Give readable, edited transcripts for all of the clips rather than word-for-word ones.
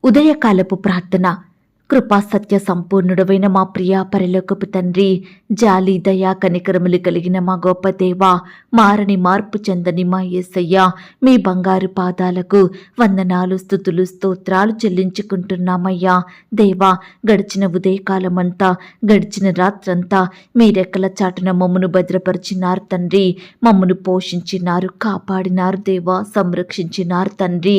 ఉదయకాలపు ప్రార్థన. కృపా సత్య సంపూర్ణుడవైన మా ప్రియా పరలోకపు తండ్రి, జాలి దయా కనికరములు కలిగిన మా గొప్ప దేవా, మారని మార్పు చెందని మా యేసయ్య, మీ బంగారు పాదాలకు వందనాలు, స్తుతులు, స్తోత్రాలు చెల్లించుకుంటున్నామయ్యా. దేవా, గడిచిన ఉదయకాలమంతా, గడిచిన రాత్రంతా మీ రెక్కల చాటున మమ్మను భద్రపరిచినారు తండ్రి. మమ్మను పోషించినారు, కాపాడినారు దేవా, సంరక్షించినారు తండ్రి.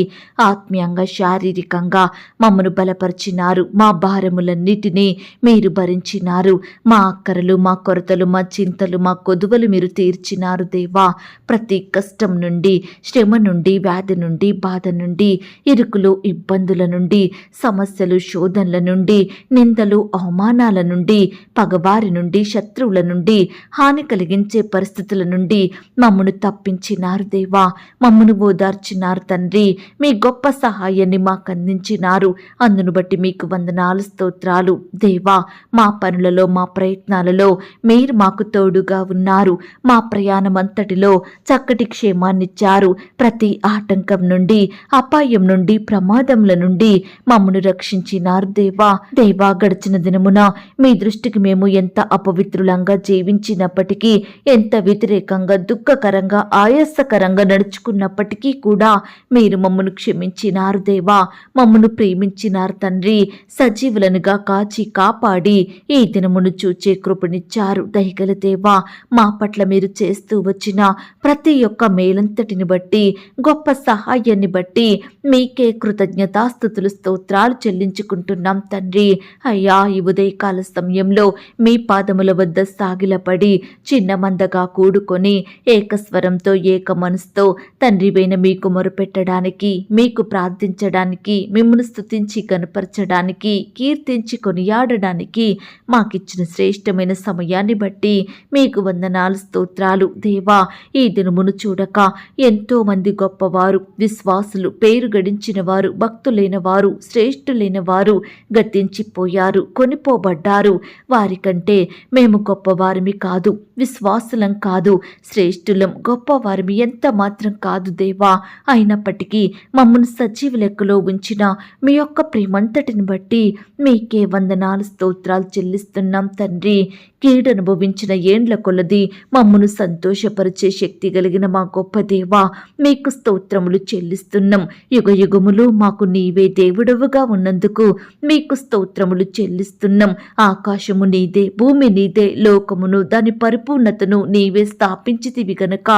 ఆత్మీయంగా, శారీరకంగా మమ్మను బలపరిచినారు. మా భారములన్నిటినీ మీరు భరించినారు. మా అక్కరలు, మా కొరతలు, మా చింతలు, మా కొదువలు మీరు తీర్చినారు దేవా. ప్రతి కష్టం నుండి, శ్రమ నుండి, వ్యాధి నుండి, బాధ నుండి, ఇరుకులు, ఇబ్బందుల నుండి, సమస్యలు, శోధనల నుండి, నిందలు, అవమానాల నుండి, పగవారి నుండి, శత్రువుల నుండి, హాని కలిగించే పరిస్థితుల నుండి మమ్మను తప్పించినారు దేవా. మమ్మను ఓదార్చినారు తండ్రి. మీ గొప్ప సహాయాన్ని మాకు అందించినారు. అందును బట్టి మీకు వందనాలు, స్తోత్రాలు దేవా. మా పనులలో, మా ప్రయత్నాలలో మీరు మాకు తోడుగా ఉన్నారు. మా ప్రయాణం అంతటిలో చక్కటి క్షేమాన్నిచ్చారు. ప్రతి ఆటంకం నుండి, అపాయం నుండి, ప్రమాదముల నుండి మమ్మను రక్షించినారు దేవా. దేవా, గడిచిన దినమున మీ దృష్టికి మేము ఎంత అపవిత్రులంగా జీవించినప్పటికీ, ఎంత వ్యతిరేకంగా, దుఃఖకరంగా, ఆయాసకరంగా నడుచుకున్నప్పటికీ కూడా మీరు మమ్మను క్షమించినారు దేవా. మమ్మను ప్రేమించినారు తండ్రి. సజీవులనుగా కాచి కాపాడి ఈ దినమును చూచే కృపనిచ్చారు దయగల దేవా. మా పట్ల మీరు చేస్తూ వచ్చిన ప్రతి ఒక్క మేలంతటిని బట్టి, గొప్ప సహాయాన్ని బట్టి మీకే కృతజ్ఞతాస్తుతులు, స్తోత్రాలు చెల్లించుకుంటున్నాం తండ్రి. అయ్యా, ఈ ఉదయకాల సమయంలో మీ పాదముల వద్ద సాగిలపడి చిన్న మందగా కూడుకొని ఏకస్వరంతో, ఏక మనసుతో తండ్రివైన మీకు మొరపెట్టడానికి, మీకు ప్రార్థించడానికి, మిమ్మల్ని స్తుతించి కనపరచడానికి, కీర్తించి కొనియాడడానికి మాకిచ్చిన శ్రేష్టమైన సమయాన్ని బట్టి మీకు వందనాలు, స్తోత్రాలు దేవా. ఈ దినమును చూడక ఎంతో మంది గొప్పవారు, విశ్వాసులు, పేరు గడించిన వారు, భక్తులైన వారు, శ్రేష్ఠులైన వారు గతించిపోయారు, కొనిపోబడ్డారు. వారికంటే మేము గొప్పవారిమి కాదు, విశ్వాసులం కాదు, శ్రేష్ఠులం, గొప్పవారిమి ఎంత మాత్రం కాదు దేవా. అయినప్పటికీ మమ్మల్ని సజీవ లెక్కలో ఉంచిన మీ యొక్క ప్రేమంతటిని బట్టి మీకే వందనాలు, స్తోత్రాలు చెల్లిస్తున్నాం తండ్రి. కీడు అనుభవించిన ఏండ్ల కొలది మమ్మను సంతోషపరిచే శక్తి కలిగిన మా గొప్ప దేవా, మీకు స్తోత్రములు చెల్లిస్తున్నాం. యుగ యుగములు మాకు నీవే దేవుడవుగా ఉన్నందుకు మీకు స్తోత్రములు చెల్లిస్తున్నాం. ఆకాశము నీదే, భూమి నీదే, లోకమును దాని పరిపూర్ణతను నీవే స్థాపించితివి గనుక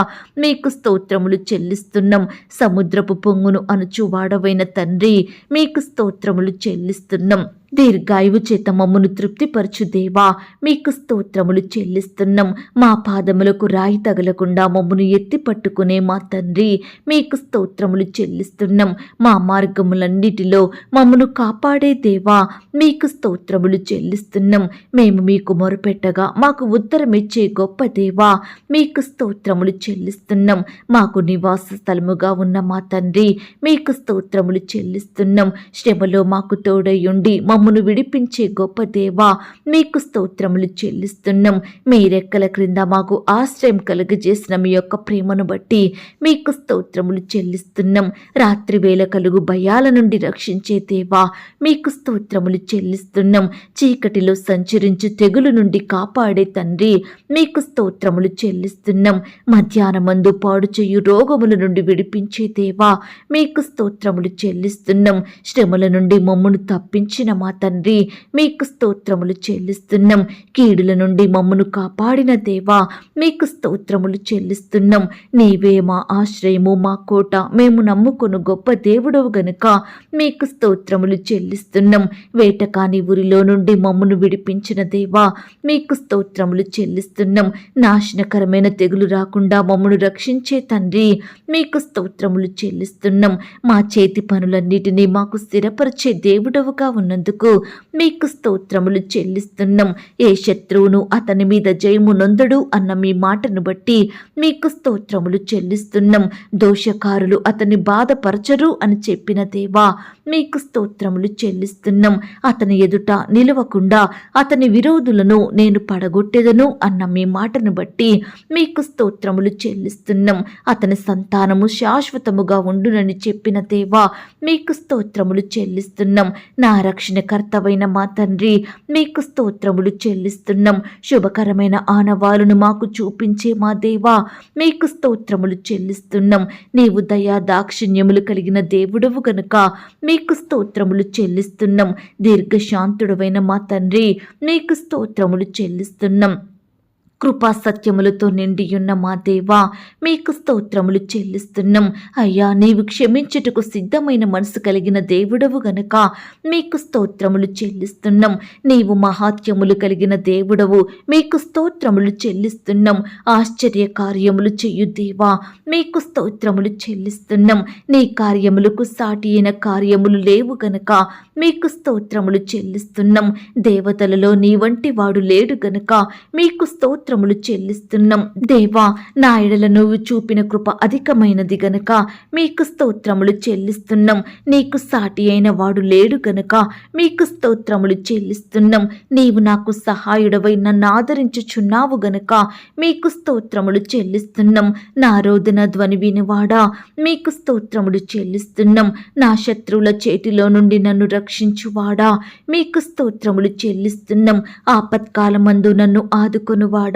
మీకు స్తోత్రములు చెల్లిస్తున్నాం. సముద్రపు పొంగును అణుచువాడవైన తండ్రి, మీకు స్తోత్రములు చెల్లిస్తున్నాం. దీర్ఘాయువు చేత మమ్మను తృప్తిపరచు దేవా, మీకు స్తోత్రములు చెల్లిస్తున్నాం. మా పాదములకు రాయి తగలకుండా మమ్మను ఎత్తి పట్టుకునే మా తండ్రి, మీకు స్తోత్రములు చెల్లిస్తున్నాం. మా మార్గములన్నిటిలో మమ్మను కాపాడే దేవా, మీకు స్తోత్రములు చెల్లిస్తున్నాం. మేము మీకు మొరపెట్టగా మాకు ఉత్తరమిచ్చే గొప్ప దేవా, మీకు స్తోత్రములు చెల్లిస్తున్నాం. మాకు నివాస స్థలముగా ఉన్న మా తండ్రి, మీకు స్తోత్రములు చెల్లిస్తున్నాం. శ్రమలో మాకు తోడయుండి మమ్మను విడిపించే గొప్ప దేవా, మీకు స్తోత్రములు చెల్లిస్తున్నాం. మీ రెక్కల క్రింద మాకు ఆశ్రయం కలుగజేసిన మీ యొక్క ప్రేమను బట్టి మీకు స్తోత్రములు చెల్లిస్తున్నాం. రాత్రి వేళ కలుగు భయాల నుండి రక్షించే దేవా, మీకు స్తోత్రములు చెల్లిస్తున్నాం. చీకటిలో సంచరించు తెగులు నుండి కాపాడే తండ్రి, మీకు స్తోత్రములు చెల్లిస్తున్నాం. మధ్యాహ్నమందు పాడు చేయు రోగముల నుండి విడిపించే దేవా, మీకు స్తోత్రములు చెల్లిస్తున్నాం. శ్రమల నుండి మమ్మను తప్పించిన మా తండ్రి, మీకు స్తోత్రములు చెల్లిస్తున్నాం. కీడుల నుండి మమ్మను కాపాడిన దేవా, మీకు స్తోత్రములు చెల్లిస్తున్నాం. నీవే మా ఆశ్రయము, మా కోట, మేము నమ్ముకొను గొప్ప దేవుడవు గనుక మీకు స్తోత్రములు చెల్లిస్తున్నాం. వేటకాని ఊరిలో నుండి మమ్మను విడిపించిన దేవా, మీకు స్తోత్రములు చెల్లిస్తున్నాం. నాశనకరమైన తెగులు రాకుండా మమ్మను రక్షించే తండ్రి, మీకు స్తోత్రములు చెల్లిస్తున్నాం. మా చేతి పనులన్నిటినీ మాకు స్థిరపరిచే దేవుడవుగా ఉన్నందుకు మీకు స్తోత్రములు చెల్లిస్తున్నాం. ఏ శత్రువును అతని మీద జయము నొందడు అన్న మీ మాటను బట్టి మీకు స్తోత్రములు చెల్లిస్తున్నాం. దోషకారులు అతన్ని బాధపరచరు అని చెప్పిన దేవా, మీకు స్తోత్రములు చెల్లిస్తున్నాం. అతని ఎదుట నిలవకుండా అతని విరోధులను నేను పడగొట్టెదను అన్న మీ మాటను బట్టి మీకు స్తోత్రములు చెల్లిస్తున్నాం. అతని సంతానము శాశ్వతముగా ఉండునని చెప్పిన దేవా మీకు స్తోత్రములు చెల్లిస్తున్నాం. నా రక్షణకర్తవైన మా తండ్రి మీకు స్తోత్రములు చెల్లిస్తున్నాం. శుభకరమైన ఆనవాలును మాకు చూపించే మా దేవా మీకు స్తోత్రములు చెల్లిస్తున్నాం. నీవు దయా దాక్షిణ్యములు కలిగిన దేవుడవు గనుక మీకు స్తోత్రములు చెల్లిస్తున్నాం. దీర్ఘశాంతుడవైన మా తండ్రి మీకు స్తోత్రములు చెల్లిస్తున్నాం. కృపా సత్యములతో నిండియున్న మా దేవా మీకు స్తోత్రములు చెల్లిస్తున్నాం. అయ్యా నీవు క్షమించుటకు సిద్ధమైన మనసు కలిగిన దేవుడవు గనుక మీకు స్తోత్రములు చెల్లిస్తున్నాం. నీవు మహాత్యములు కలిగిన దేవుడవు మీకు స్తోత్రములు చెల్లిస్తున్నాం. ఆశ్చర్య కార్యములు చెయ్యు దేవా మీకు స్తోత్రములు చెల్లిస్తున్నాం. నీ కార్యములకు సాటి అయిన కార్యములు లేవు గనుక మీకు స్తోత్రములు చెల్లిస్తున్నాం. దేవతలలో నీ వంటి వాడు లేడు గనుక మీకు స్తోత్రములు చెల్లిస్తున్నాం. దేవా నా ఎడల నువ్వు చూపిన కృప అధికమైనది గనుక మీకు స్తోత్రములు చెల్లిస్తున్నాం. నీకు సాటి అయిన వాడు లేడు గనుక మీకు స్తోత్రములు చెల్లిస్తున్నాం. నీవు నాకు సహాయుడవై నన్ను ఆదరించుచున్నావు గనుక మీకు స్తోత్రములు చెల్లిస్తున్నాం. నా రోదన ధ్వని వినివాడా మీకు స్తోత్రములు చెల్లిస్తున్నాం. నా శత్రువుల చేతిలో నుండి నన్ను రక్షించువాడా మీకు స్తోత్రములు చెల్లిస్తున్నాం. ఆపత్కాలమందు నన్ను ఆదుకొనువాడా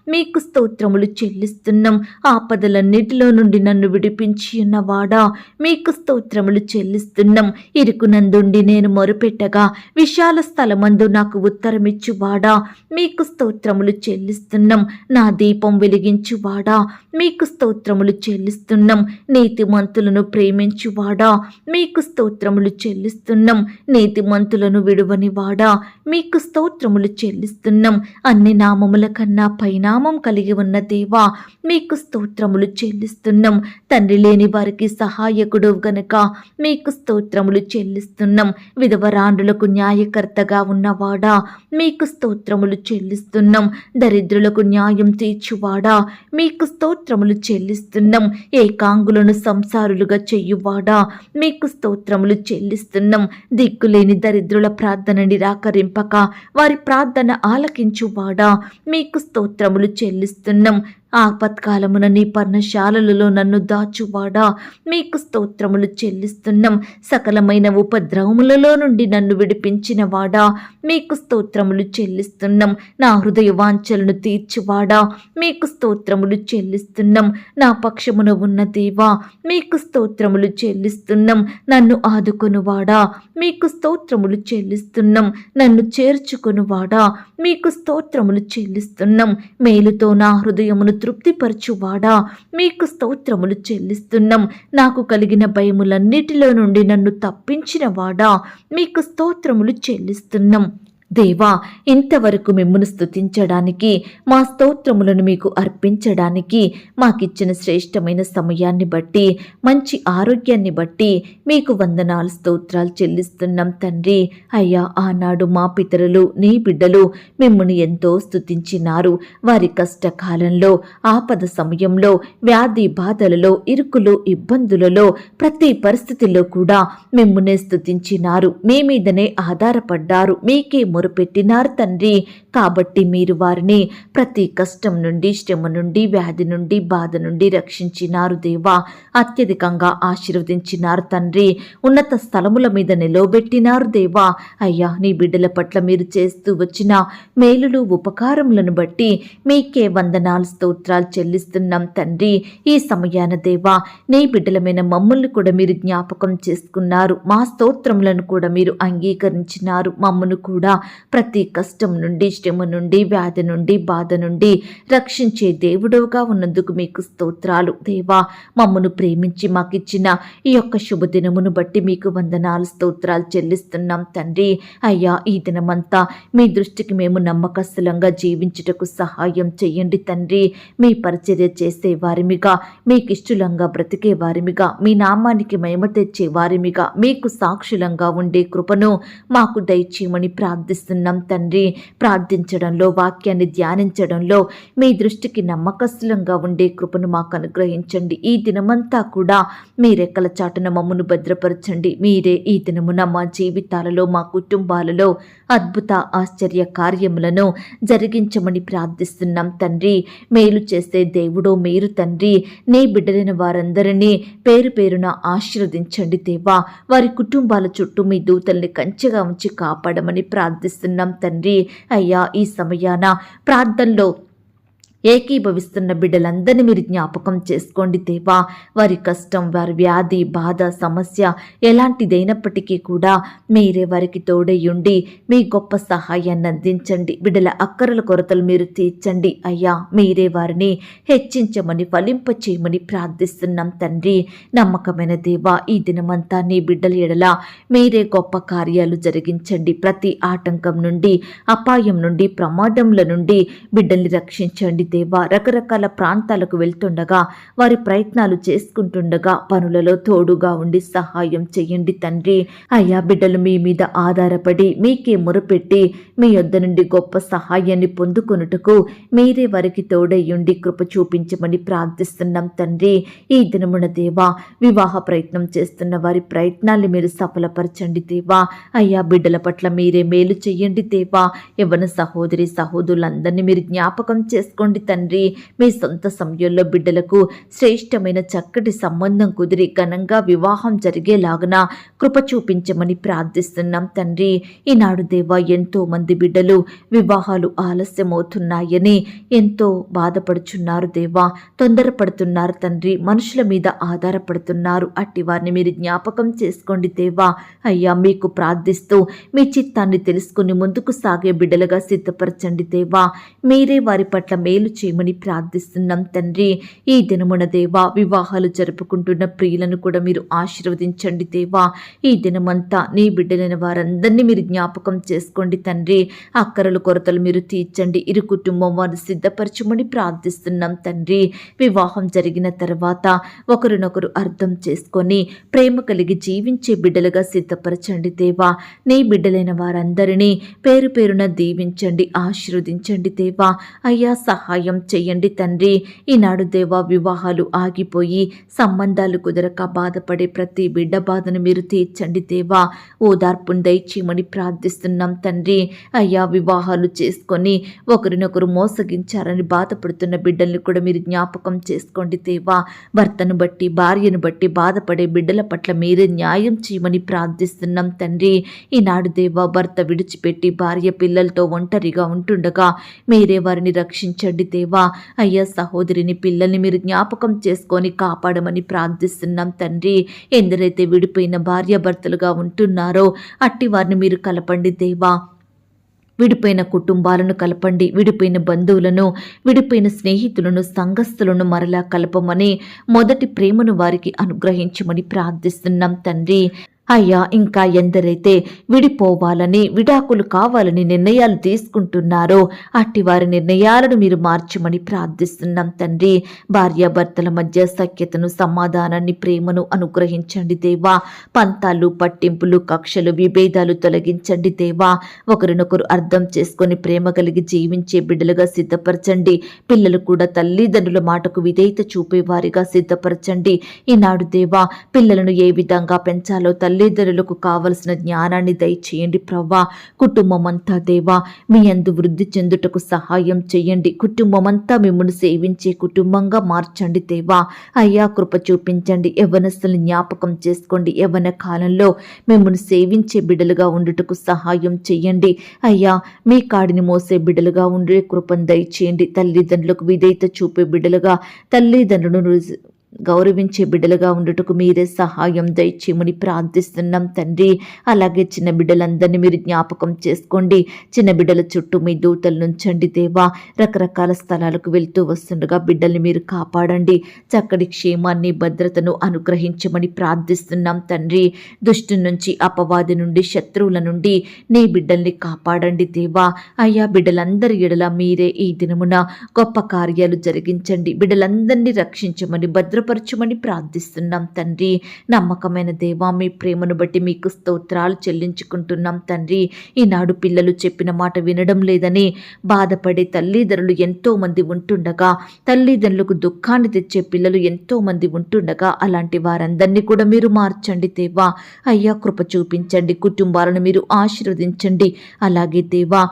మీకు స్తోత్రములు చెల్లిస్తున్నాం. ఆపదలన్నిటిలో నుండి నన్ను విడిపించి ఉన్నవాడా మీకు స్తోత్రములు చెల్లిస్తున్నాం. ఇరుకునందుండి నేను మొరుపెట్టగా విశాల స్థలమందు నాకు ఉత్తరమిచ్చువాడా మీకు స్తోత్రములు చెల్లిస్తున్నాం. నా దీపం వెలిగించువాడా మీకు స్తోత్రములు చెల్లిస్తున్నాం. నీతిమంతులను ప్రేమించువాడా మీకు స్తోత్రములు చెల్లిస్తున్నాం. నీతిమంతులను విడువనివాడా మీకు స్తోత్రములు చెల్లిస్తున్నాం. అన్ని నామముల కన్నా పైనామం కలిగి ఉన్న దేవా మీకు స్తోత్రములు చెల్లిస్తున్నాం. తండ్రి లేని వారికి సహాయకుడు గనుక మీకు స్తోత్రములు చెల్లిస్తున్నాం. విధవరాండ్రులకు న్యాయకర్తగా ఉన్నవాడా మీకు స్తోత్రములు చెల్లిస్తున్నాం. దరిద్రులకు న్యాయం తీర్చువాడా మీకు స్తోత్రములు చెల్లిస్తున్నాం. ఏకాంగులను సంసారులుగా చెయ్యువాడా మీకు స్తోత్రములు చెల్లిస్తున్నాం. దిక్కులేని దరిద్రుల ప్రార్థన నిరాకరింపక వారి ప్రార్థన ఆలకించువాడా మీకు స్తోత్రములు చెల్లిస్తున్నాం. ఆపత్కాలమున నీ పర్ణశాలలలో నన్ను దాచువాడా మీకు స్తోత్రములు చెల్లిస్తున్నాం. సకలమైన ఉపద్రవములలో నుండి నన్ను విడిపించిన వాడా మీకు స్తోత్రములు చెల్లిస్తున్నాం. నా హృదయ వాంఛలను తీర్చువాడా మీకు స్తోత్రములు చెల్లిస్తున్నాం. నా పక్షమున ఉన్న దేవా మీకు స్తోత్రములు చెల్లిస్తున్నాం. నన్ను ఆదుకొనువాడా మీకు స్తోత్రములు చెల్లిస్తున్నాం. నన్ను చేర్చుకొనువాడా మీకు స్తోత్రములు చెల్లిస్తున్నాం. మేలుతో నా హృదయమును తృప్తిపరచువాడా మీకు స్తోత్రములు చెల్లిస్తున్నాం. నాకు కలిగిన భయములన్నిటిలో నుండి నన్ను తప్పించిన వాడా మీకు స్తోత్రములు చెల్లిస్తున్నాం. దేవా ఇంతవరకు మిమ్మును స్తుతించడానికి మా స్తోత్రములను మీకు అర్పించడానికి మాకిచ్చిన శ్రేష్టమైన సమయాన్ని బట్టి మంచి ఆరోగ్యాన్ని బట్టి మీకు వందనాలు స్తోత్రాలు చెల్లిస్తున్నాం తండ్రి. అయ్యా ఆనాడు మా పితరులు నీ బిడ్డలు మిమ్మును ఎంతో స్తుతించినారు. వారి కష్టకాలంలో ఆపద సమయంలో వ్యాధి బాధలలో ఇరుకులు ఇబ్బందులలో ప్రతి పరిస్థితిలో కూడా మిమ్మునే స్తుతించినారు. మీ మీదనే ఆధారపడ్డారు. మీకే పెట్టినారు తండ్రి. కాబట్టి మీరు వారిని ప్రతి కష్టం నుండి శ్రమ నుండి వ్యాధి నుండి బాధ నుండి రక్షించినారు దేవా. అత్యధికంగా ఆశీర్వదించినారు తండ్రి. ఉన్నత స్థలముల మీద నిలవబెట్టినారు దేవా. అయ్యా నీ బిడ్డల పట్ల మీరు చేస్తూ వచ్చిన మేలులు ఉపకారములను బట్టి మీకే వందనాలు స్తోత్రాలు చెల్లిస్తున్నాం తండ్రి. ఈ సమయాన దేవా నీ బిడ్డలమైన మమ్మల్ని కూడా మీరు జ్ఞాపకం చేసుకున్నారు. మా స్తోత్రములను కూడా మీరు అంగీకరించినారు. మమ్మను కూడా ప్రతి కష్టం నుండి శ్రమ నుండి వ్యాధి నుండి బాధ నుండి రక్షించే దేవుడుగా ఉన్నందుకు మీకు స్తోత్రాలు దేవా. మమ్మను ప్రేమించి మాకిచ్చిన ఈ యొక్క శుభదినమును బట్టి మీకు వందనాలు స్తోత్రాలు చెల్లిస్తున్నాం తండ్రి. అయ్యా ఈ దినమంతా మీ దృష్టికి మేము నమ్మకస్తులంగా జీవించుటకు సహాయం చెయ్యండి తండ్రి. మీ పరిచర్య చేసే వారిమిగా మీకిష్టులంగా బ్రతికే వారిమిగా మీ నామానికి మహిమ తెచ్చే వారిమిగా మీకు సాక్షులంగా ఉండే కృపను మాకు దయచేయమని ప్రార్థిస్తున్నాం తండ్రి. ప్రార్థించడంలో, వాక్యాన్ని ధ్యానించడంలో మీ దృష్టికి నమ్మకస్తులంగా ఉండే కృపను మాకు అనుగ్రహించండి. ఈ దినమంతా కూడా మీ రెక్కల చాటున మమ్మను భద్రపరచండి. మీరే ఈ దినమున మా జీవితాలలో, మా కుటుంబాలలో అద్భుత ఆశ్చర్య కార్యములను జరిగించమని ప్రార్థిస్తున్నాం తండ్రి. మేలు చేసే దేవుడో మీరు తండ్రి. నీ బిడ్డలైన వారందరినీ పేరు పేరున ఆశీర్వదించండి దేవా. వారి కుటుంబాల చుట్టూ మీ దూతల్ని కంచెగా ఉంచి కాపాడమని ప్రార్థిస్తున్నాం తండ్రి. అయ్యా, ఈ సమయాన ప్రార్థనలో ఏకీభవిస్తున్న బిడ్డలందరినీ మీరు జ్ఞాపకం చేసుకోండి దేవా. వారి కష్టం, వారి వ్యాధి, బాధ, సమస్య ఎలాంటిదైనప్పటికీ కూడా మీరే వారికి తోడయ్యుండి మీ గొప్ప సహాయాన్ని అందించండి. బిడ్డల అక్కరల కొరతలు మీరు తీర్చండి అయ్యా. మీరే వారిని హెచ్చించమని, ఫలింపచేయమని ప్రార్థిస్తున్నాం తండ్రి. నమ్మకమైన దేవా, ఈ దినమంతా నీ బిడ్డల ఎడల మీరే గొప్ప కార్యాలు జరిగించండి. ప్రతి ఆటంకం నుండి, అపాయం నుండి, ప్రమాదముల నుండి బిడ్డల్ని రక్షించండి దేవా. రకరకాల ప్రాంతాలకు వెళ్తుండగా, వారి ప్రయత్నాలు చేసుకుంటుండగా పనులలో తోడుగా ఉండి సహాయం చేయండి తండ్రి. అయ్యా, బిడ్డలు మీ మీద ఆధారపడి మీకే మొరపెట్టి మీ యొద్ద నుండి గొప్ప సహాయాన్ని పొందుకొనుటకు మీరే వారికి తోడయ్యుండి కృప చూపించమని ప్రార్థిస్తున్నాం తండ్రి. ఈ దినమున దేవా, వివాహ ప్రయత్నం చేస్తున్న వారి ప్రయత్నాల్ని మీరు సఫలపరచండి దేవా. అయ్యా, బిడ్డల పట్ల మీరే మేలు చెయ్యండి దేవా. యవ్వన సహోదరి సహోదరులందరినీ మీరు జ్ఞాపకం చేసుకోండి తండ్రి. మీ సొంత సమయంలో బిడ్డలకు శ్రేష్టమైన చక్కటి సంబంధం కుదిరి ఘనంగా వివాహం జరిగేలాగున కృప చూపించమని ప్రార్థిస్తున్నాం తండ్రి. ఈనాడు దేవా, ఎంతో మంది బిడ్డలు వివాహాలు ఆలస్యమవుతున్నాయని ఎంతో బాధపడుచున్నారు దేవా. తొందరపడుతున్నారు తండ్రి. మనుషుల మీద ఆధారపడుతున్నారు. అట్టి వారిని మీరు జ్ఞాపకం చేసుకోండి దేవా. అయ్యా, మీకు ప్రార్థిస్తూ మీ చిత్తాన్ని తెలుసుకుని ముందుకు సాగే బిడ్డలుగా సిద్ధపరచండి దేవా. మీరే వారి పట్ల మేలు చేయమని ప్రార్థిస్తున్నాం తండ్రి. ఈ దినమున దేవా, వివాహాలు జరుపుకుంటున్న ప్రియులను కూడా మీరు ఆశీర్వదించండి దేవా. ఈ దినమంతా నీ బిడ్డలైన వారందరినీ మీరు జ్ఞాపకం చేసుకోండి తండ్రి. అక్కరలు కొరతలు మీరు తీర్చండి. ఇరు కుటుంబం వారిని సిద్ధపరచమని ప్రార్థిస్తున్నాం తండ్రి. వివాహం జరిగిన తర్వాత ఒకరినొకరు అర్థం చేసుకొని ప్రేమ కలిగి జీవించే బిడ్డలుగా సిద్ధపరచండి దేవా. నీ బిడ్డలైన వారందరినీ పేరు పేరున దీవించండి, ఆశీర్వదించండి దేవా. అయ్యా, సహాయం చెయ్యండి తండ్రి. ఈనాడు దేవా, వివాహాలు ఆగిపోయి సంబంధాలు కుదరక బాధపడే ప్రతి బిడ్డ బాధను మీరు తీర్చండి దేవా. ఓదార్పును దయచేయమని ప్రార్థిస్తున్నాం తండ్రి. అయ్యా, వివాహాలు చేసుకొని ఒకరినొకరు మోసగించారని బాధపడుతున్న బిడ్డల్ని కూడా మీరు జ్ఞాపకం చేసుకోండి దేవా. భర్తను బట్టి, భార్యను బట్టి బాధపడే బిడ్డల పట్ల మీరే న్యాయం చేయమని ప్రార్థిస్తున్నాం తండ్రి. ఈనాడు దేవా, భర్త విడిచిపెట్టి భార్య పిల్లలతో ఒంటరిగా ఉంటుండగా మీరే వారిని రక్షించండి దేవా. అయ్యా, సహోదరిని, పిల్లల్ని మీరు జ్ఞాపకం చేసుకొని కాపాడమని ప్రార్థిస్తున్నాం తండ్రి. ఎందరైతే విడిపోయిన భార్యాభర్తలుగా ఉంటున్నారో అట్టి వారిని మీరు కలపండి దేవా. విడిపోయిన కుటుంబాలను కలపండి. విడిపోయిన బంధువులను, విడిపోయిన స్నేహితులను, సంఘస్థులను మరలా కలపమని, మొదటి ప్రేమను వారికి అనుగ్రహించమని ప్రార్థిస్తున్నాం తండ్రి. అయ్యా, ఇంకా ఎందరైతే విడిపోవాలని, విడాకులు కావాలని నిర్ణయాలు తీసుకుంటున్నారో అట్టి వారి నిర్ణయాలను మీరు మార్చమని ప్రార్థిస్తున్నాం తండ్రి. భార్యాభర్తల మధ్య సఖ్యతను, సమాధానాన్ని, ప్రేమను అనుగ్రహించండి దేవా. పంతాలు, పట్టింపులు, కక్షలు, విభేదాలు తొలగించండి దేవా. ఒకరినొకరు అర్థం చేసుకొని ప్రేమ కలిగి జీవించే బిడ్డలుగా సిద్ధపరచండి. పిల్లలు కూడా తల్లిదండ్రుల మాటకు విధేయత చూపేవారిగా సిద్ధపరచండి. ఈనాడు దేవా, పిల్లలను ఏ విధంగా పెంచాలో తల్లిదండ్రులకు కావలసిన జ్ఞానాన్ని దయచేయండి ప్రవ్వా. కుటుంబం అంతా దేవా మీ యందు వృద్ధి చెందుటకు సహాయం చేయండి. కుటుంబం అంతా మిమ్మల్ని సేవించే కుటుంబంగా మార్చండి దేవా. అయ్యా, కృప చూపించండి. యవ్వనస్తుల్ని జ్ఞాపకం చేసుకోండి. యవ్వన కాలంలో మిమ్మల్ని సేవించే బిడ్డలుగా ఉండుటకు సహాయం చేయండి. అయ్యా, మీ కాడిని మోసే బిడ్డలుగా ఉండే కృపను దయచేయండి. తల్లిదండ్రులకు విధేయత చూపే బిడ్డలుగా, తల్లిదండ్రులను గౌరవించే బిడ్డలుగా ఉండుటకు మీరే సహాయం దయచేయమని ప్రార్థిస్తున్నాం తండ్రి. అలాగే చిన్న బిడ్డలందరినీ మీరు జ్ఞాపకం చేసుకోండి. చిన్న బిడ్డల చుట్టూ మీ దూతలు నుంచండి దేవా. రకరకాల స్థలాలకు వెళ్తూ వస్తుండగా బిడ్డల్ని మీరు కాపాడండి. చక్కటి క్షేమాన్ని, భద్రతను అనుగ్రహించమని ప్రార్థిస్తున్నాం తండ్రి. దుష్టు నుంచి, అపవాది నుండి, శత్రువుల నుండి నీ బిడ్డల్ని కాపాడండి దేవా. అయ్యా, బిడ్డలందరి ఎడల మీరే ఈ దినమున గొప్ప కార్యాలు జరిగించండి. బిడ్డలందరినీ రక్షించమని, భద్ర దూరపరచమని ప్రార్థిస్తున్నాం తండ్రి. నమ్మకమైన దేవా, మీ ప్రేమను బట్టి మీకు స్తోత్రాలు చెల్లించుకుంటున్నాం తండ్రి. ఈనాడు పిల్లలు చెప్పిన మాట వినడం లేదని బాధపడే తల్లిదండ్రులు ఎంతో మంది ఉంటుండగా, తల్లిదండ్రులకు దుఃఖాన్ని తెచ్చే పిల్లలు ఎంతో మంది ఉంటుండగా, అలాంటి వారందరినీ కూడా మీరు మార్చండి దేవా. అయ్యా, కృప చూపించండి, కుటుంబాలను మీరు ఆశీర్వదించండి. అలాగే దేవా,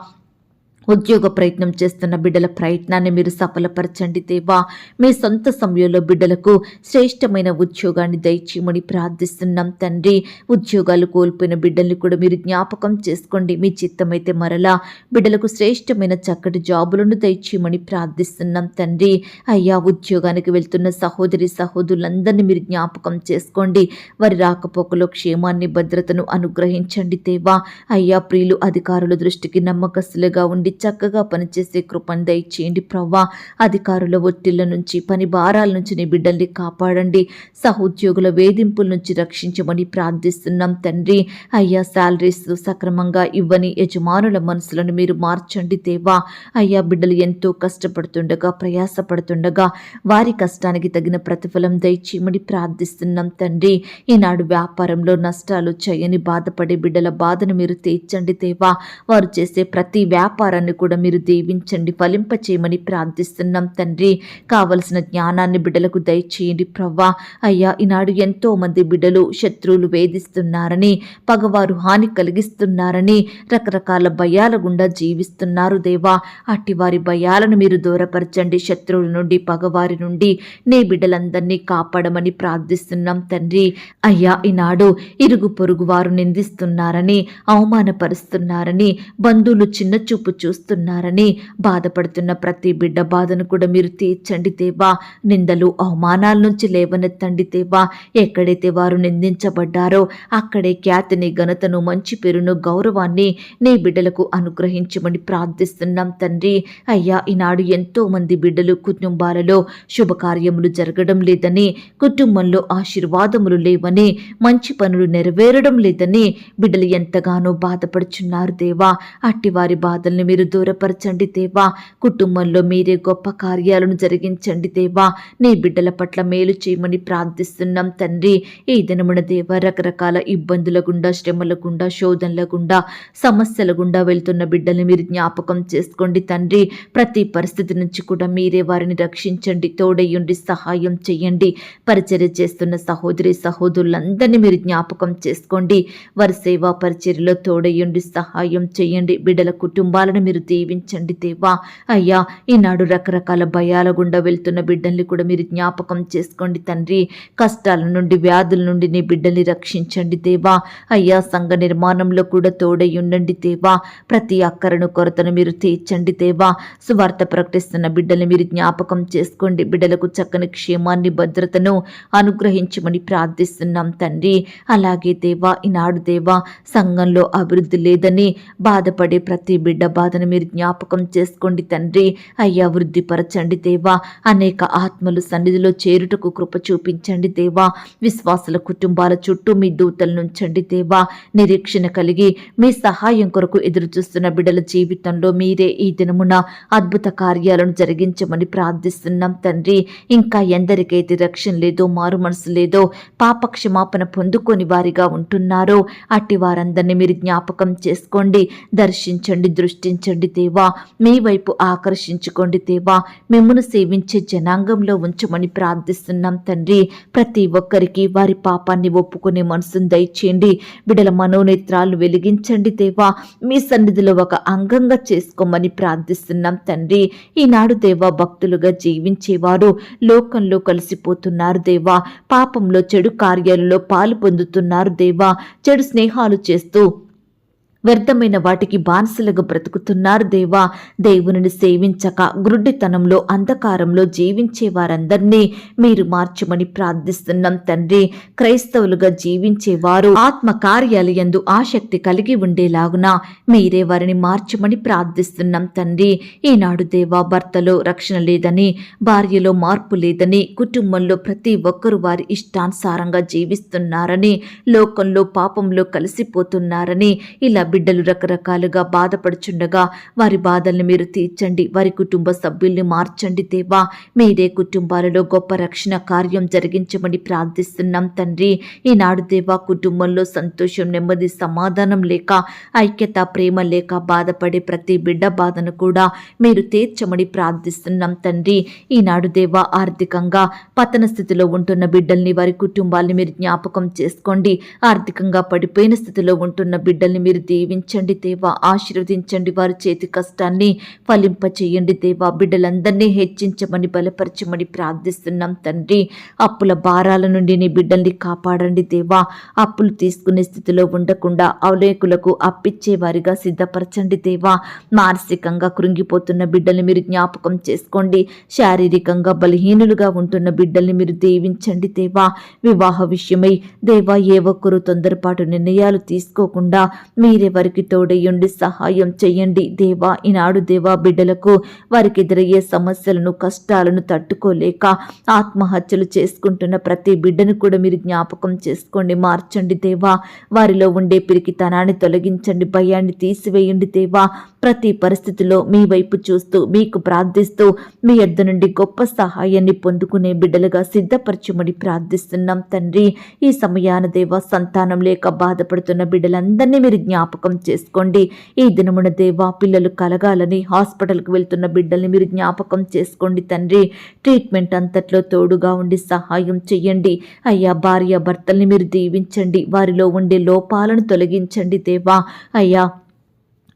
ఉద్యోగ ప్రయత్నం చేస్తున్న బిడ్డల ప్రయత్నాన్ని మీరు సఫలపరచండి దేవా. మీ సొంత సమయంలో బిడ్డలకు శ్రేష్టమైన ఉద్యోగాన్ని దయచేయమని ప్రార్థిస్తున్నాం తండ్రి. ఉద్యోగాలు కోల్పోయిన బిడ్డల్ని కూడా మీరు జ్ఞాపకం చేసుకోండి. మీ చిత్తమైతే మరలా బిడ్డలకు శ్రేష్టమైన చక్కటి జాబులను దయచేయమని ప్రార్థిస్తున్నాం తండ్రి. అయ్యా, ఉద్యోగానికి వెళ్తున్న సహోదరి సహోదరులందరినీ మీరు జ్ఞాపకం చేసుకోండి. వారి రాకపోకలో క్షేమాన్ని భద్రతను అనుగ్రహించండి దేవా. అయ్యా, ప్రియులు అధికారుల దృష్టికి నమ్మకస్తులుగా ఉండి చక్కగా పనిచేసే కృపను దయచేయండి ప్రవ్వా. అధికారుల ఒత్తిళ్ల నుంచి, పని భారాల నుంచి నీ బిడ్డల్ని కాపాడండి. సహోద్యోగుల వేధింపుల నుంచి రక్షించమని ప్రార్థిస్తున్నాం తండ్రి. అయ్యా, శాలరీస్ సక్రమంగా ఇవ్వని యజమానుల మనసులను మీరు మార్చండి దేవా. అయ్యా, బిడ్డలు ఎంతో కష్టపడుతుండగా, ప్రయాసపడుతుండగా వారి కష్టానికి తగిన ప్రతిఫలం దయచేయమని ప్రార్థిస్తున్నాం తండ్రి. ఈనాడు వ్యాపారంలో నష్టాలు చేయని బాధపడే బిడ్డల బాధను మీరు తీర్చండి దేవా. వారు చేసే ప్రతి వ్యాపారాన్ని కూడా మీరు దీవించండి, ఫలింపచేయమని ప్రార్థిస్తున్నాం తండ్రి. కావలసిన జ్ఞానాన్ని బిడ్డలకు దయచేయండి ప్రవ్వా. అయ్యా, ఈనాడు ఎంతో మంది బిడ్డలు శత్రువులు వేధిస్తున్నారని, పగవారు హాని కలిగిస్తున్నారని రకరకాల భయాల గుండా జీవిస్తున్నారు దేవా. అట్టి వారి భయాలను మీరు దూరపరచండి. శత్రువుల నుండి, పగవారి నుండి నీ బిడ్డలందరినీ కాపాడమని ప్రార్థిస్తున్నాం తండ్రి. అయ్యా, ఈనాడు ఇరుగు పొరుగు వారు నిందిస్తున్నారని, అవమానపరుస్తున్నారని, బంధువులు చిన్న చూపు చూస్తున్నారని బాధపడుతున్న ప్రతి బిడ్డ బాధను కూడా మీరు తీర్చండి దేవా. నిందలు, అవమానాల నుంచి లేవనెత్తండి దేవా. ఎక్కడైతే వారు నిందించబడ్డారో అక్కడే ఖ్యాతిని, ఘనతను, మంచి పేరును, గౌరవాన్ని నీ బిడ్డలకు అనుగ్రహించమని ప్రార్థిస్తున్నాం తండ్రి. అయ్యా, ఈనాడు ఎంతో మంది బిడ్డలు కుటుంబాలలో శుభకార్యములు జరగడం లేదని, కుటుంబంలో ఆశీర్వాదములు లేవని, మంచి పనులు నెరవేరడం లేదని బిడ్డలు ఎంతగానో బాధపడుచున్నారు దేవా. అట్టి వారి బాధల్ని మీరు దూరపరచండి దేవా. కుటుంబంలో మీరే గొప్ప కార్యాలను జరిగించండి దేవా. నీ బిడ్డల పట్ల మేలు చేయమని ప్రార్థిస్తున్నాం తండ్రి. ఈ దినమున దేవా, రకరకాల ఇబ్బందుల గుండా, శ్రమల గుండా, శోధనల గుండా, సమస్యల గుండా వెళ్తున్న బిడ్డల్ని మీరు జ్ఞాపకం చేసుకోండి తండ్రి. ప్రతి పరిస్థితి నుంచి కూడా మీరే వారిని రక్షించండి, తోడయ్యుండి సహాయం చేయండి. పరిచర్య చేస్తున్న సహోదరి సహోదరులందరినీ మీరు జ్ఞాపకం చేసుకోండి. వారి సేవా పరిచర్యలో తోడయ్యుండి సహాయం చేయండి. బిడ్డల కుటుంబాలను మీరు దీవించండి దేవా. అయ్యా, ఈనాడు రకరకాల భయాల గుండా వెళ్తున్న బిడ్డల్ని కూడా మీరు జ్ఞాపకం చేసుకోండి తండ్రి. కష్టాల నుండి, వ్యాధుల నుండి నీ బిడ్డల్ని రక్షించండి దేవా. అయ్యా, సంఘ నిర్మాణంలో కూడా తోడై ఉండండి దేవా. ప్రతి అక్కరను, కొరతను మీరు తీర్చండి దేవా. సువార్త ప్రకటిస్తున్న బిడ్డల్ని మీరు జ్ఞాపకం చేసుకోండి. బిడ్డలకు చక్కని క్షేమాన్ని, భద్రతను అనుగ్రహించమని ప్రార్థిస్తున్నాం తండ్రి. అలాగే దేవా, ఈనాడు దేవా, సంఘంలో అభివృద్ధి లేదని బాధపడే ప్రతి బిడ్డ బాధను మీరు జ్ఞాపకం చేసుకోండి తండ్రి. అయ్యా, వృద్ధిపరచండి దేవా. అనేక ఆత్మలు సన్నిధిలో చేరుటకు కృప చూపించండి దేవా. విశ్వాసుల కుటుంబాల చుట్టూ మీ దూతలు నుంచండి దేవా. నిరీక్షణ కలిగి మీ సహాయం కొరకు ఎదురు చూస్తున్న బిడ్డల జీవితంలో మీరే ఈ దినమున అద్భుత కార్యాలను జరిగించమని ప్రార్థిస్తున్నాం తండ్రి. ఇంకా ఎందరికైతే రక్షణ లేదో, మారు మనసు లేదో, పాప క్షమాపణ పొందుకొని వారిగా ఉంటున్నారో అట్టి వారందరినీ మీరు జ్ఞాపకం చేసుకోండి, దర్శించండి, దృష్టించండి దేవా. మీ వైపు ఆకర్షించుకోండి దేవా. మిమ్మును సేవించే జనాంగంలో ఉంచమని ప్రార్థిస్తున్నాం తండ్రి. ప్రతి ఒక్కరికి వారి పాపాన్ని ఒప్పుకునే మనసును దయచేయండి. బిడల మనోనేత్రాలు వెలిగించండి దేవా. మీ సన్నిధిలో ఒక అంగంగా చేసుకోమని ప్రార్థిస్తున్నాం తండ్రి. ఈనాడు దేవా, భక్తులుగా జీవించేవారు లోకంలో కలిసిపోతున్నారు దేవా. పాపంలో, చెడు కార్యాలలో పాలు పొందుతున్నారు దేవా. చెడు స్నేహాలు చేస్తూ వ్యర్థమైన వాటికి బానిసలుగా బ్రతుకుతున్నారు దేవా. దేవుని సేవించక గ్రుడ్డితనంలో, అంధకారంలో జీవించే వారందరినీ మీరు మార్చమని ప్రార్థిస్తున్నాం తండ్రి. క్రైస్తవులుగా జీవించేవారు ఆత్మ కార్యాలయందు ఆసక్తి కలిగి ఉండేలాగున మీరే వారిని మార్చమని ప్రార్థిస్తున్నాం తండ్రి. ఈనాడు దేవా, భర్తలో రక్షణ లేదని, భార్యలో మార్పు లేదని, కుటుంబంలో ప్రతి ఒక్కరూ వారి ఇష్టానుసారంగా జీవిస్తున్నారని, లోకంలో పాపంలో కలిసిపోతున్నారని, ఇలా బిడ్డలు రకరకాలుగా బాధపడుచుండగా వారి బాధల్ని మీరు తీర్చండి, వారి కుటుంబ సభ్యుల్ని మార్చండి దేవా. మీరే కుటుంబాలలో గొప్ప రక్షణ కార్యం జరిగించమని ప్రార్థిస్తున్నాం తండ్రి. ఈనాడు దేవా కుటుంబంలో సంతోషం, నెమ్మది, సమాధానం లేక, ఐక్యత, ప్రేమ లేక బాధపడే ప్రతి బిడ్డ బాధను కూడా మీరు తీర్చమని ప్రార్థిస్తున్నాం తండ్రి. ఈనాడు దేవా ఆర్థికంగా పతన స్థితిలో ఉంటున్న బిడ్డల్ని, వారి కుటుంబాల్ని మీరు జ్ఞాపకం చేసుకోండి. ఆర్థికంగా పడిపోయిన స్థితిలో ఉంటున్న బిడ్డల్ని మీరు దీవించండి దేవా, ఆశీర్వదించండి, వారి చేతి కష్టాన్ని ఫలింపచేయండి దేవా. బిడ్డలందరినీ హెచ్చించమని, బలపరచమని ప్రార్థిస్తున్నాం తండ్రి. అప్పుల భారాల నుండి నీ బిడ్డల్ని కాపాడండి దేవా. అప్పులు తీసుకునే స్థితిలో ఉండకుండా అవలేకులకు అప్పిచ్చే వారిగా సిద్ధపరచండి దేవా. మానసికంగా కృంగిపోతున్న బిడ్డల్ని మీరు జ్ఞాపకం చేసుకోండి. శారీరకంగా బలహీనులుగా ఉంటున్న బిడ్డల్ని మీరు దీవించండి దేవా. వివాహ విషయమై దేవా ఏ ఒక్కరూ తొందరపాటు నిర్ణయాలు తీసుకోకుండా మీరే వారికి తోడయ్యుండి సహాయం చేయండి దేవా. ఈనాడు దేవా బిడ్డలకు వారికి ఎదురయ్యే సమస్యలను, కష్టాలను తట్టుకోలేక ఆత్మహత్యలు చేసుకుంటున్న ప్రతి బిడ్డను కూడా మీరు జ్ఞాపకం చేసుకోండి, మార్చండి దేవా. వారిలో ఉండే పిరికితనాన్ని తొలగించండి, భయాన్ని తీసివేయండి దేవా. ప్రతి పరిస్థితిలో మీ వైపు చూస్తూ, మీకు ప్రార్థిస్తూ, మీ యొద్ద నుండి గొప్ప సహాయాన్ని పొందుకునే బిడ్డలుగా సిద్ధపరచమని ప్రార్థిస్తున్నాం తండ్రి. ఈ సమయాన దేవా సంతానం లేక బాధపడుతున్న బిడ్డలందరినీ మీరు జ్ఞాపకం చేసుకోండి. ఈ దినమున దేవా పిల్లలు కలగాలని హాస్పిటల్కి వెళ్తున్న బిడ్డల్ని మీరు జ్ఞాపకం చేసుకోండి తండ్రి. ట్రీట్మెంట్ అంతట్లో తోడుగా ఉండి సహాయం చెయ్యండి అయ్యా. భార్య భర్తల్ని మీరు దీవించండి, వారిలో ఉండే లోపాలను తొలగించండి దేవా. అయ్యా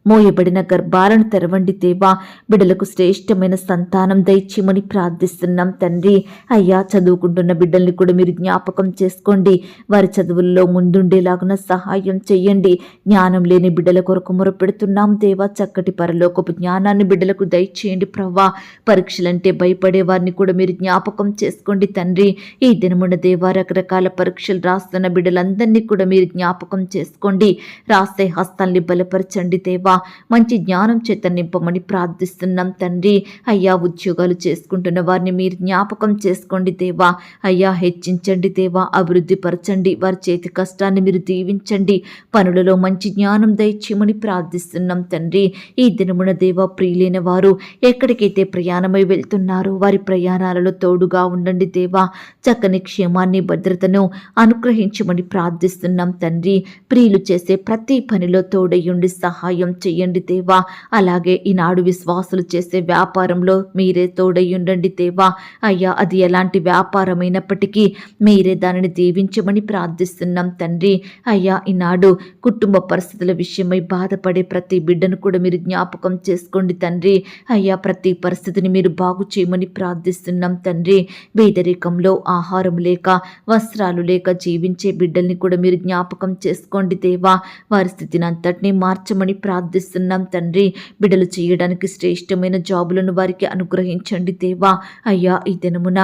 మోయబడిన గర్భాలను తెరవండి దేవా. బిడ్డలకు శ్రేష్టమైన సంతానం దయచేయమని ప్రార్థిస్తున్నాం తండ్రి. అయ్యా చదువుకుంటున్న బిడ్డల్ని కూడా మీరు జ్ఞాపకం చేసుకోండి, వారి చదువుల్లో ముందుండేలాగున సహాయం చెయ్యండి. జ్ఞానం లేని బిడ్డల కొరకు మొరపెడుతున్నాం దేవా. చక్కటి పరలోకపు జ్ఞానాన్ని బిడ్డలకు దయచేయండి ప్రవ్వా. పరీక్షలంటే భయపడే వారిని కూడా మీరు జ్ఞాపకం చేసుకోండి తండ్రి. ఈ దినమున దేవా రకరకాల పరీక్షలు రాస్తున్న బిడ్డలందరినీ కూడా మీరు జ్ఞాపకం చేసుకోండి. రాసే హస్తాల్ని బలపరచండి దేవా. మంచి జ్ఞానం చేత నింపమని ప్రార్థిస్తున్నాం తండ్రి. అయ్యా ఉద్యోగాలు చేసుకుంటున్న వారిని మీరు జ్ఞాపకం చేసుకోండి దేవా. అయ్యా హెచ్చించండి దేవా, అభివృద్ధి పరచండి, వారి చేతి కష్టాన్ని మీరు దీవించండి. పనులలో మంచి జ్ఞానం దయచేయమని ప్రార్థిస్తున్నాం తండ్రి. ఈ దినమున దేవా ప్రియులైన వారు ఎక్కడికైతే ప్రయాణమై వెళ్తున్నారో వారి ప్రయాణాలలో తోడుగా ఉండండి దేవా. చక్కని క్షేమాన్ని, భద్రతను అనుగ్రహించమని ప్రార్థిస్తున్నాం తండ్రి. ప్రియులు చేసే ప్రతి పనిలో తోడయ్యుండి సహాయం చెయ్యండి దేవా. అలాగే ఈనాడు విశ్వాసులు చేసే వ్యాపారంలో మీరే తోడయ్యుండండి దేవా. అయ్యా అది ఎలాంటి వ్యాపారమైనప్పటికీ మీరే దానిని దీవించమని ప్రార్థిస్తున్నాం తండ్రి. అయ్యా ఈనాడు కుటుంబ పరిస్థితుల విషయమై బాధపడే ప్రతి బిడ్డను కూడా మీరు జ్ఞాపకం చేసుకోండి తండ్రి. అయ్యా ప్రతి పరిస్థితిని మీరు బాగు చేయమని ప్రార్థిస్తున్నాం తండ్రి. పేదరికంలో ఆహారం లేక, వస్త్రాలు లేక జీవించే బిడ్డల్ని కూడా మీరు జ్ఞాపకం చేసుకోండి దేవా. వారి స్థితిని అంతటినీ మార్చమని ప్రార్థిస్తున్నాం తండ్రి. బిడ్డలు చేయడానికి శ్రేష్టమైన జాబులను వారికి అనుగ్రహించండి దేవా. అయ్యా ఈ దినమున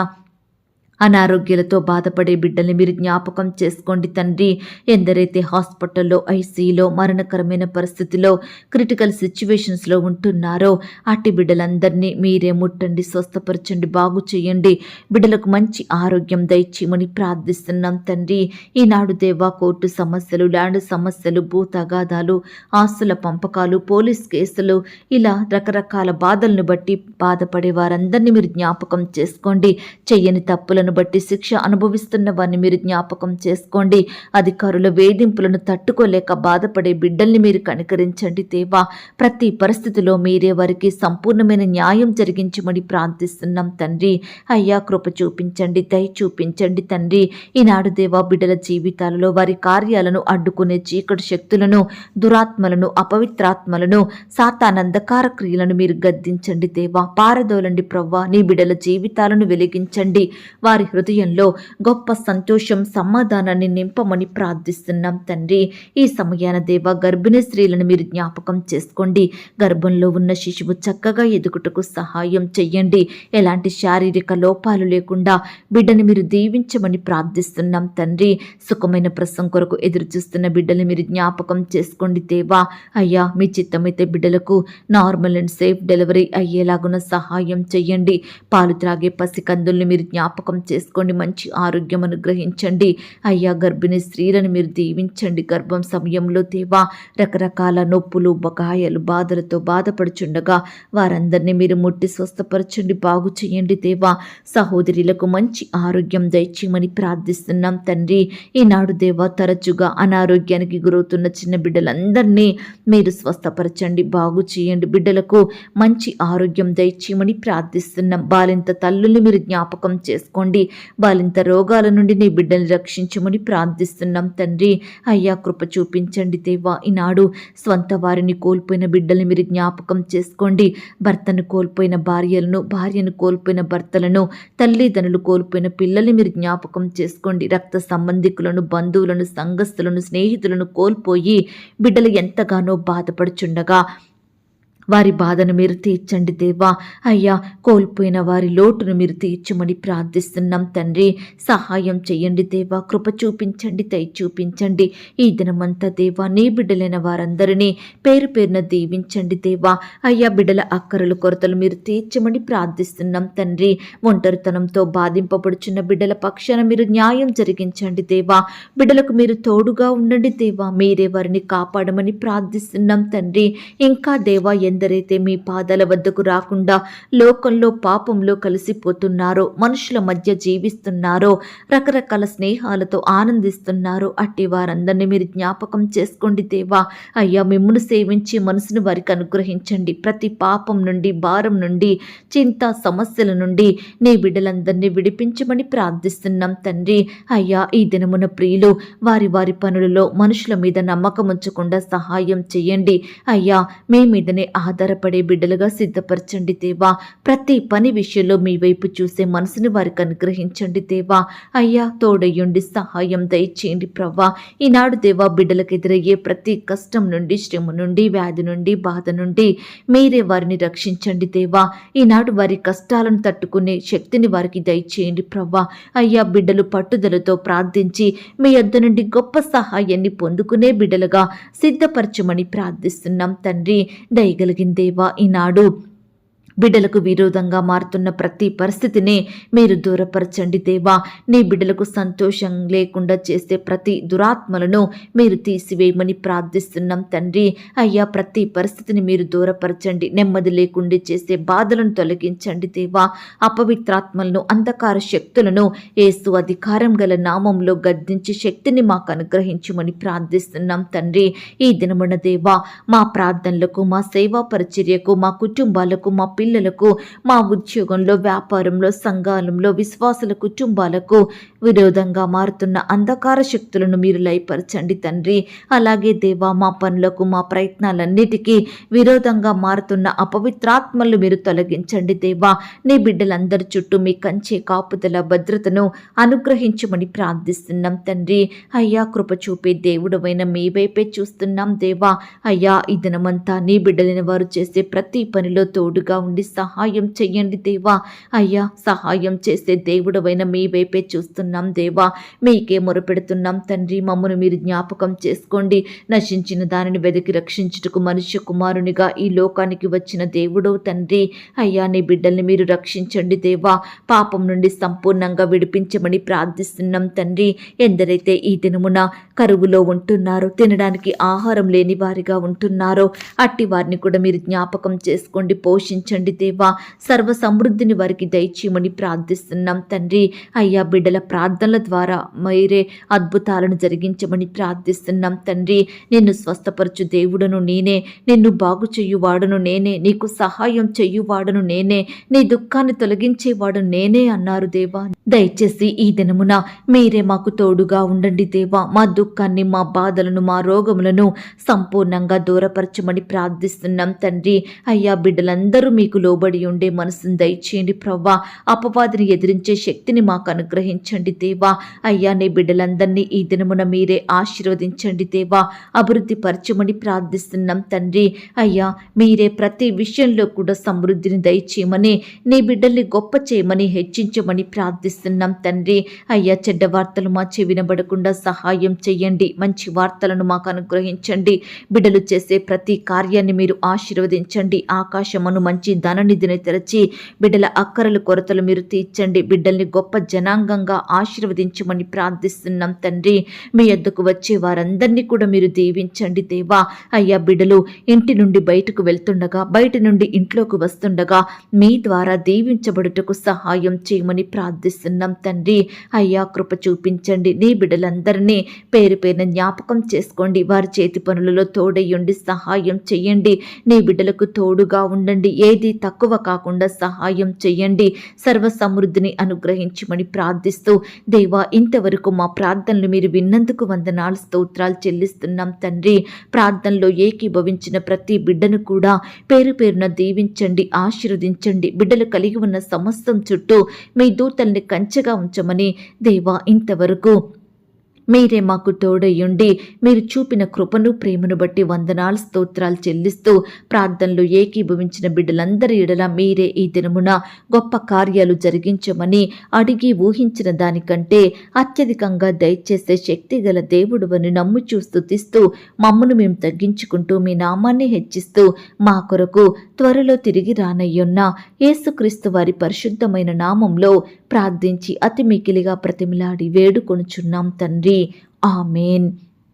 అనారోగ్యాలతో బాధపడే బిడ్డల్ని మీరు జ్ఞాపకం చేసుకోండి తండ్రి. ఎందరైతే హాస్పిటల్లో, ఐసీలో, మరణకరమైన పరిస్థితిలో, క్రిటికల్ సిచ్యువేషన్స్లో ఉంటున్నారో అట్టి బిడ్డలందరినీ మీరే ముట్టండి, స్వస్థపరచండి, బాగు చేయండి. బిడ్డలకు మంచి ఆరోగ్యం దయచేయమని ప్రార్థిస్తున్నాం తండ్రి. ఈనాడు దేవా కోర్టు సమస్యలు, ల్యాండ్ సమస్యలు, భూ తగాదాలు, ఆస్తుల పంపకాలు, పోలీస్ కేసులు, ఇలా రకరకాల బాధలను బట్టి బాధపడే వారందరినీ మీరు జ్ఞాపకం చేసుకోండి. చెయ్యని తప్పులను బట్టి శిక్ష అనుభవిస్తున్న వారిని మీరు జ్ఞాపకం చేసుకోండి. అధికారుల వేధింపులను తట్టుకోలేక బాధపడే బిడ్డల్ని మీరు కనికరించండి దేవా. ప్రతి పరిస్థితిలో మీరే వారికి సంపూర్ణమైన న్యాయం జరిగించమని ప్రార్థిస్తున్నాం తండ్రి. అయ్యా కృప చూపించండి, దయ చూపించండి తండ్రి. ఈనాడు దేవా బిడ్డల జీవితాలలో వారి కార్యాలను అడ్డుకునే చీకటి శక్తులను, దురాత్మలను, అపవిత్రాత్మలను, సాతానందకార క్రియలను మీరు గద్దించండి దేవా. పారదోలండి ప్రవ్వా. నీ బిడ్డల జీవితాలను వెలిగించండి. వారి హృదయంలో గొప్ప సంతోషం, సమాధానాన్ని నింపమని ప్రార్థిస్తున్నాం తండ్రి. ఈ సమయాన దేవా గర్భిణీ స్త్రీలను మీరు జ్ఞాపకం చేసుకోండి. గర్భంలో ఉన్న శిశువు చక్కగా ఎదుగుటకు సహాయం చెయ్యండి. ఎలాంటి శారీరక లోపాలు లేకుండా బిడ్డని మీరు దీవించమని ప్రార్థిస్తున్నాం తండ్రి. సుఖమైన ప్రసవం కొరకు ఎదురు చూస్తున్న బిడ్డని మీరు జ్ఞాపకం చేసుకోండి దేవా. అయ్యా మీ చిత్తమైతే బిడ్డలకు నార్మల్ అండ్ సేఫ్ డెలివరీ అయ్యేలాగున సహాయం చెయ్యండి. పాలు త్రాగే పసికందుల్ని మీరు జ్ఞాపకం చేసుకోండి, మంచి ఆరోగ్యం అనుగ్రహించండి అయ్యా. గర్భిణీ స్త్రీలను మీరు దీవించండి. గర్భం సమయంలో దేవా రకరకాల నొప్పులు, బకాయలు, బాధలతో బాధపడుచుండగా వారందరినీ మీరు ముట్టి స్వస్థపరచండి, బాగు చేయండి దేవా. సహోదరులకు మంచి ఆరోగ్యం దయచేయమని ప్రార్థిస్తున్నాం తండ్రి. ఈనాడు దేవా తరచుగా అనారోగ్యానికి గురవుతున్న చిన్న బిడ్డలందరినీ మీరు స్వస్థపరచండి, బాగు చేయండి. బిడ్డలకు మంచి ఆరోగ్యం దయచేయమని ప్రార్థిస్తున్నాం. బాలింత తల్లుల్ని మీరు జ్ఞాపకం చేసుకోండి. బాలింత రోగాల నుండి నీ బిడ్డల్ని రక్షించమని ప్రార్థిస్తున్నాం తండ్రి. అయ్యా కృప చూపించండి దేవా. ఈనాడు స్వంత వారిని కోల్పోయిన బిడ్డల్ని మీరు జ్ఞాపకం చేసుకోండి. భర్తను కోల్పోయిన భార్యలను, భార్యను కోల్పోయిన భర్తలను, తల్లిదండ్రులు కోల్పోయిన పిల్లల్ని మీరు జ్ఞాపకం చేసుకోండి. రక్త సంబంధికులను, బంధువులను, సంఘస్థులను, స్నేహితులను కోల్పోయి బిడ్డలు ఎంతగానో బాధపడుచుండగా వారి బాధను మీరు తీర్చండి దేవా. అయ్యా కోల్పోయిన వారి లోటును మీరు తీర్చమని ప్రార్థిస్తున్నాం తండ్రి. సహాయం చేయండి దేవా, కృప చూపించండి, దయ చూపించండి. ఈ దినమంతా దేవా నీ బిడ్డలైన వారందరినీ పేరు పేరున దీవించండి దేవా. అయ్యా బిడ్డల అక్కరలు, కొరతలు మీరు తీర్చమని ప్రార్థిస్తున్నాం తండ్రి. ఒంటరితనంతో బాధింపబడుచున్న బిడ్డల పక్షాన మీరు న్యాయం జరిగించండి దేవా. బిడ్డలకు మీరు తోడుగా ఉండండి దేవా. మీరే వారిని కాపాడమని ప్రార్థిస్తున్నాం తండ్రి. ఇంకా దేవా ఎందరైతే మీ పాదాల వద్దకు రాకుండా లోకంలో పాపంలో కలిసిపోతున్నారో, మనుషుల మధ్య జీవిస్తున్నారో, రకరకాల స్నేహాలతో ఆనందిస్తున్నారో అట్టి వారందరినీ మీరు జ్ఞాపకం చేసుకోండి దేవా. అయ్యా మిమ్మును సేవించి మనసును వారికి అనుగ్రహించండి. ప్రతి పాపం నుండి, భారం నుండి, చింత, సమస్యల నుండి నీ బిడ్డలందరినీ విడిపించమని ప్రార్థిస్తున్నాం తండ్రి. అయ్యా ఈ దినమున ప్రియులు వారి వారి పనులలో మనుషుల మీద నమ్మకం ఉంచకుండా సహాయం చేయండి అయ్యా. మీ మీదనే ఆధారపడే బిడ్డలుగా సిద్ధపరచండి దేవా. ప్రతి పని విషయంలో మీ వైపు చూసే మనసుని వారికి అనుగ్రహించండి దేవా. అయ్యా తోడయ్యుండి సహాయం దయచేయండి ప్రవ్వా. ఈనాడు దేవా బిడ్డలకు ఎదురయ్యే ప్రతి కష్టం నుండి, శ్రమ నుండి, వ్యాధి నుండి, బాధ నుండి మీరే వారిని రక్షించండి దేవా. ఈనాడు వారి కష్టాలను తట్టుకునే శక్తిని వారికి దయచేయండి ప్రవ్వా. అయ్యా బిడ్డలు పట్టుదలతో ప్రార్థించి మీ యొద్ద నుండి గొప్ప సహాయాన్ని పొందుకునే బిడ్డలుగా సిద్ధపరచమని ప్రార్థిస్తున్నాం తండ్రి. దయగలిగిన దేవా ఈనాడు బిడ్డలకు విరోధంగా మారుతున్న ప్రతి పరిస్థితిని మీరు దూరపరచండి దేవా. నీ బిడ్డలకు సంతోషం లేకుండా చేసే ప్రతి దురాత్మలను మీరు తీసివేయమని ప్రార్థిస్తున్నాం తండ్రి. అయ్యా ప్రతి పరిస్థితిని మీరు దూరపరచండి. నెమ్మది లేకుండా చేసే బాధలను తొలగించండి దేవా. అపవిత్రాత్మలను, అంధకార శక్తులను యేసు అధికారం గల నామంలో గద్దించి శక్తిని మాకు అనుగ్రహించమని ప్రార్థిస్తున్నాం తండ్రి. ఈ దినమున దేవా మా ప్రార్థనలకు, మా సేవా పరిచర్యకు, మా కుటుంబాలకు, మా పిల్లలకు, మా ఉద్యోగంలో, వ్యాపారంలో, సంఘాలంలో, విశ్వాసుల కుటుంబాలకు విరోధంగా మారుతున్న అంధకార శక్తులను మీరు లయపరచండి తండ్రి. అలాగే దేవా మా పనులకు, మా ప్రయత్నాలన్నిటికీ విరోధంగా మారుతున్న అపవిత్రాత్మలు మీరు తొలగించండి దేవా. నీ బిడ్డలందరి చుట్టూ మీ కంచె కాపుదల, భద్రతను అనుగ్రహించమని ప్రార్థిస్తున్నాం తండ్రి. అయ్యా కృప చూపే దేవుడవైన మీ వైపే చూస్తున్నాం దేవా. అయ్యా ఈ దినమంతా నీ బిడ్డలైన వారు చేసే ప్రతి పనిలో తోడుగా ఉండి సహాయం చెయ్యండి దేవా. అయ్యా సహాయం చేసే దేవుడవైన మీ వైపే చూస్తున్నాం దేవా. మీకే మొరపెడుతున్నాం తండ్రి. మమ్మను మీరు జ్ఞాపకం చేసుకోండి. నశించిన దానిని వెతికి రక్షించుటకు మనుష్య కుమారునిగా ఈ లోకానికి వచ్చిన దేవుడో తండ్రి. అయ్యా నీ బిడ్డల్ని మీరు రక్షించండి దేవా. పాపం నుండి సంపూర్ణంగా విడిపించమని ప్రార్థిస్తున్నాం తండ్రి. ఎందరైతే ఈ దినమున కరువులో ఉంటున్నారో, తినడానికి ఆహారం లేని వారిగా ఉంటున్నారో అట్టి వారిని కూడా మీరు జ్ఞాపకం చేసుకోండి, పోషించండి దేవా. సర్వ సమృద్ధిని వారికి దయచేయమని ప్రార్థిస్తున్నాం తండ్రి. అయ్యా బిడ్డల ప్రార్థనల ద్వారా మీరే అద్భుతాలను జరిగించమని ప్రార్థిస్తున్నాం తండ్రి. నిన్ను స్వస్థపరచు దేవుడను నేనే, నిన్ను బాగు చెయ్యువాడను నేనే, నీకు సహాయం చెయ్యువాడను నేనే, నీ దుఃఖాన్ని తొలగించేవాడు నేనే అన్నారు దేవా. దయచేసి ఈ దినమున మీరే మాకు తోడుగా ఉండండి దేవా. మా దుఃఖాన్ని, మా బాధలను, మా రోగములను సంపూర్ణంగా దూరపరచమని ప్రార్థిస్తున్నాం తండ్రి. అయ్యా బిడ్డలందరూ మీకు లోబడి ఉండే మనసును దయచేయండి ప్రవ్వా. అపవాదిని ఎదిరించే శక్తిని మాకు అనుగ్రహించండి దేవా. అయ్యా నీ బిడ్డలందరినీ ఈ దినమున మీరే ఆశీర్వదించండి దేవా. అభివృద్ధి పరచమని ప్రార్థిస్తున్నాం తండ్రి. అయ్యా మీరే ప్రతి విషయంలో కూడా సమృద్ధిని దయచేయమని, నీ బిడ్డల్ని గొప్ప చేయమని, హెచ్చించమని ప్రార్థిస్తున్నాం తండ్రి. అయ్యా చెడ్డ వార్తలు మా చెవినబడకుండా సహాయం చెయ్యండి. మంచి వార్తలను మాకు అనుగ్రహించండి. బిడ్డలు చేసే ప్రతి కార్యాన్ని మీరు ఆశీర్వదించండి. ఆకాశమును మంచి ధననిధిని తెరచి బిడ్డల అక్కరలు కొరతలు మీరు తీర్చండి. బిడ్డల్ని గొప్ప జనాంగంగా ఆశీర్వదించమని ప్రార్థిస్తున్నాం తండ్రి. మీ యొద్దకు వచ్చే వారందరినీ కూడా మీరు దీవించండి దేవా. అయ్యా, బిడ్డలు ఇంటి నుండి బయటకు వెళ్తుండగా, బయట నుండి ఇంట్లోకి వస్తుండగా మీ ద్వారా దీవించబడుటకు సహాయం చేయమని ప్రార్థిస్తున్నాం తండ్రి. అయ్యా, కృప చూపించండి. నీ బిడ్డలందరినీ పేరు పేరున జ్ఞాపకం చేసుకోండి. వారి చేతి పనులలో తోడయ్యండి, సహాయం చెయ్యండి. నీ బిడ్డలకు తోడుగా ఉండండి. ఏది తక్కువ కాకుండా సహాయం చెయ్యండి. సర్వ సమృద్ధిని అనుగ్రహించమని ప్రార్థిస్తూ దేవా, ఇంతవరకు మా ప్రార్థనలు మీరు విన్నందుకు వందనాలు, స్తోత్రాలు చెల్లిస్తున్నాం తండ్రి. ప్రార్థనలో ఏకీభవించిన ప్రతి బిడ్డను కూడా పేరు పేరున దీవించండి, ఆశీర్వదించండి. బిడ్డలు కలిగి ఉన్న సమస్తం చుట్టూ మీ దూతల్ని కంచెగా ఉంచమని దేవా, ఇంతవరకు మీరే మాకు తోడయ్యుండి మీరు చూపిన కృపను, ప్రేమను బట్టి వందనాలు, స్తోత్రాలు చెల్లిస్తూ ప్రార్థనలు ఏకీభవించిన బిడ్డలందరి ఎడల మీరే ఈ దినమున గొప్ప కార్యాలు జరిగించమని అడిగి ఊహించిన దానికంటే అత్యధికంగా దయచేసే శక్తి గల దేవుడువని నమ్ముచూ స్తుతిస్తూ మమ్మను మేము తగ్గించుకుంటూ మీ నామాన్ని హెచ్చిస్తూ మా కొరకు త్వరలో తిరిగి రానయ్యున్న యేసుక్రీస్తు వారి పరిశుద్ధమైన నామంలో ప్రార్థించి అతి మికిలిగా ప్రతిమిలాడి వేడుకొనుచున్నాం తండ్రి. ఆమేన్.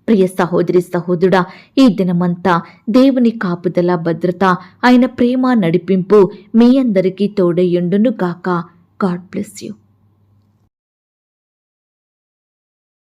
ప్రియ సహోదరి సహోదరుడా, ఈ దినమంతా దేవుని కాపుదల, భద్రత, ఆయన ప్రేమ, నడిపింపు మీ అందరికీ తోడయ్యుండును గాక. God bless you.